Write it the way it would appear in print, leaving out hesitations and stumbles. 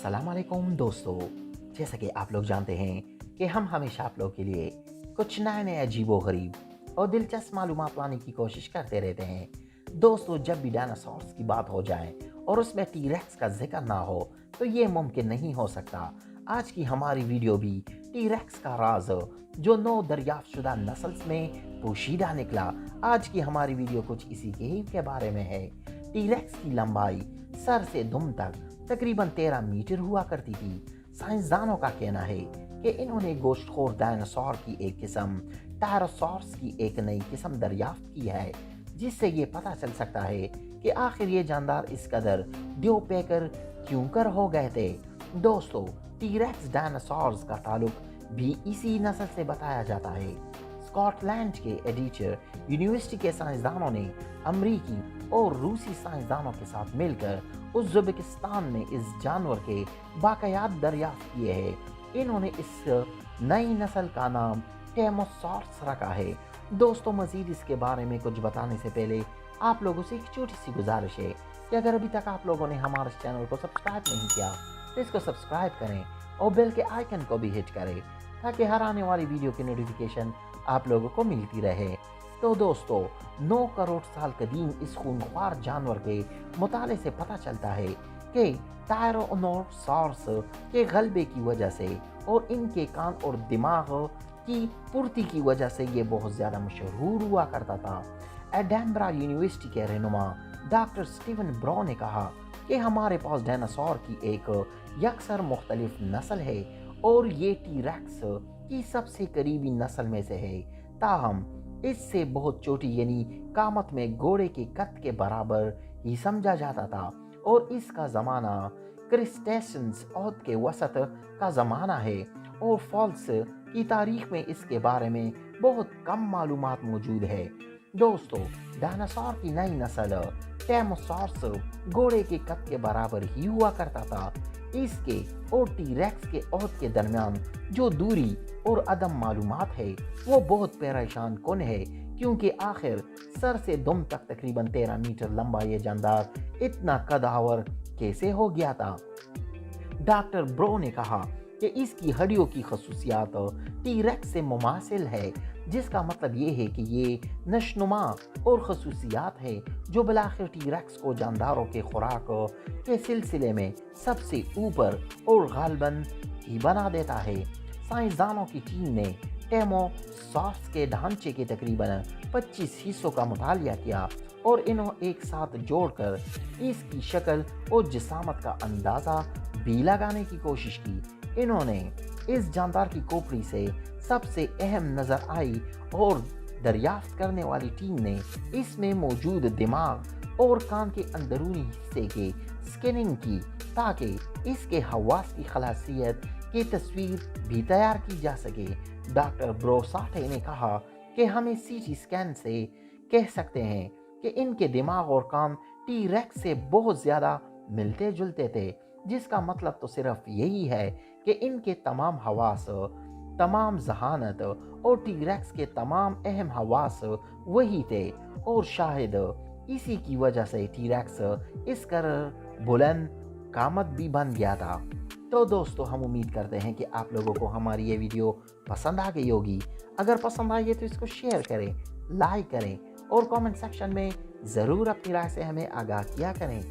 अस्सलाम वालेकुम दोस्तों। जैसा कि आप लोग जानते हैं कि हम हमेशा आप लोगों के लिए कुछ नए नए अजीबो-गरीब और दिलचस्प मालूमात लाने की कोशिश करते रहते हैं। दोस्तों, जब भी डायनासोर्स की बात हो जाए और उसमें टी-रेक्स का जिक्र ना हो तो ये मुमकिन नहीं हो सकता। आज की हमारी वीडियो भी टी-रेक्स का राज जो 9 दरियाफ्तशुदा नस्ल्स में पोशीदा निकला। आज की हमारी वीडियो कुछ इसी के ही के बारे में है। टी-रेक्स की लंबाई सर से दुम तक तकरीबन 13 मीटर हुआ करती थी। साइंसदानों का कहना है कि इन्होंने गोश्तखोर डायनासोर की एक किस्म टायरोसॉर्स की एक नई किस्म दरियाफ्त की है, जिससे ये पता चल सकता है कि आखिर ये जानदार इस कदर ड्योपेकर क्यों कर हो गए थे। दोस्तों, टी-रेक्स डायनासोर्स का ताल्लुक भी इसी नस्ल से बताया जाता है। स्कॉटलैंड के एडिचर यूनिवर्सिटी के साइंसदानों ने अमरीकी और रूसी साइंसदानों के साथ मिलकर उज़्बेकिस्तान में इस जानवर के बाक़यात दरियाफ्त किए हैं। इन्होंने इस नई नस्ल का नाम टेमोसॉर्स रखा है। दोस्तों, मज़ीद इसके बारे में कुछ बताने से पहले आप लोगों से एक छोटी सी गुजारिश है कि अगर अभी तक आप लोगों ने हमारे चैनल को सब्सक्राइब नहीं किया तो इसको सब्सक्राइब करें और बेल के आइकन को भी हिट करें ताकि हर आने वाली वीडियो की नोटिफिकेशन आप लोगों को मिलती रहे। तो दोस्तों, 9 करोड़ साल कदीम इस खूनख्वार जानवर के मुताले से पता चलता है कि टायरोनोसॉर्स के गलबे की वजह से और इनके कान और दिमाग की पूर्ति की वजह से ये बहुत ज़्यादा मशहूर हुआ करता था। एडनबरा यूनिवर्सिटी के रहनुमा डॉक्टर स्टीवन ब्रो ने कहा कि हमारे पास डायनासोर की एक यकसर मुख्तलिफ नस्ल है और ये टी-रेक्स की सबसे करीबी नस्ल में से है। ताहम इससे बहुत छोटी यानी कामत में घोड़े के कद के बराबर ही समझा जाता था और इसका ज़माना क्रिस्टेशंस औद के वसत का ज़माना है और फॉल्स की तारीख में इसके बारे में बहुत कम मालूमात मौजूद है। दोस्तों, डायनासोर की नई नस्ल टेमोसॉर्स घोड़े के कद के बराबर ही हुआ करता था। इसके और टी-रेक्स के औद के दरमियान जो दूरी और अदम मालूमात है वो बहुत परेशान कुन है, क्योंकि आखिर सर से दुम तक तकरीबन 13 मीटर लंबा ये जानदार इतना कदावर कैसे हो गया था। डॉक्टर ब्रो ने कहा कि इसकी हड्डियों की खसूसियात टी-रेक्स से मुमासिल है, जिसका मतलब ये है कि ये नशनुमा और खसूसियात है जो बिलाखिर टी-रेक्स को जानदारों के खुराक के सिलसिले में सबसे ऊपर और गालबन ही बना देता है। साइंसदानों की टीम ने टेमोसॉर्स के ढांचे के तकरीबन 25 हिस्सों का मुतालिया किया और इन्हें एक साथ जोड़कर इसकी शक्ल और जिसामत का अंदाज़ा भी लगाने की कोशिश की। इन्होंने इस जानदार की खोपड़ी से सबसे अहम नज़र आई और दरियाफ्त करने वाली टीम ने इसमें मौजूद दिमाग और कान के अंदरूनी हिस्से के स्कैनिंग की ताकि इसके हवास की खलासियत की तस्वीर भी तैयार की जा सके। डॉक्टर ब्रोसाटे ने कहा कि हमें सीटी स्कैन से कह सकते हैं कि इनके दिमाग और कान टी-रेक्स से बहुत ज़्यादा मिलते जुलते थे, जिसका मतलब तो सिर्फ यही है कि इनके तमाम हवास, तमाम जहानत और टी-रेक्स के तमाम अहम हवास वही थे और शायद इसी की वजह से टी-रेक्स इस कदर बुलंद कामत भी बन गया था। तो दोस्तों, हम उम्मीद करते हैं कि आप लोगों को हमारी ये वीडियो पसंद आ गई होगी। अगर पसंद आई है तो इसको शेयर करें, लाइक करें और कमेंट सेक्शन में ज़रूर अपनी राय से हमें आगाह किया करें।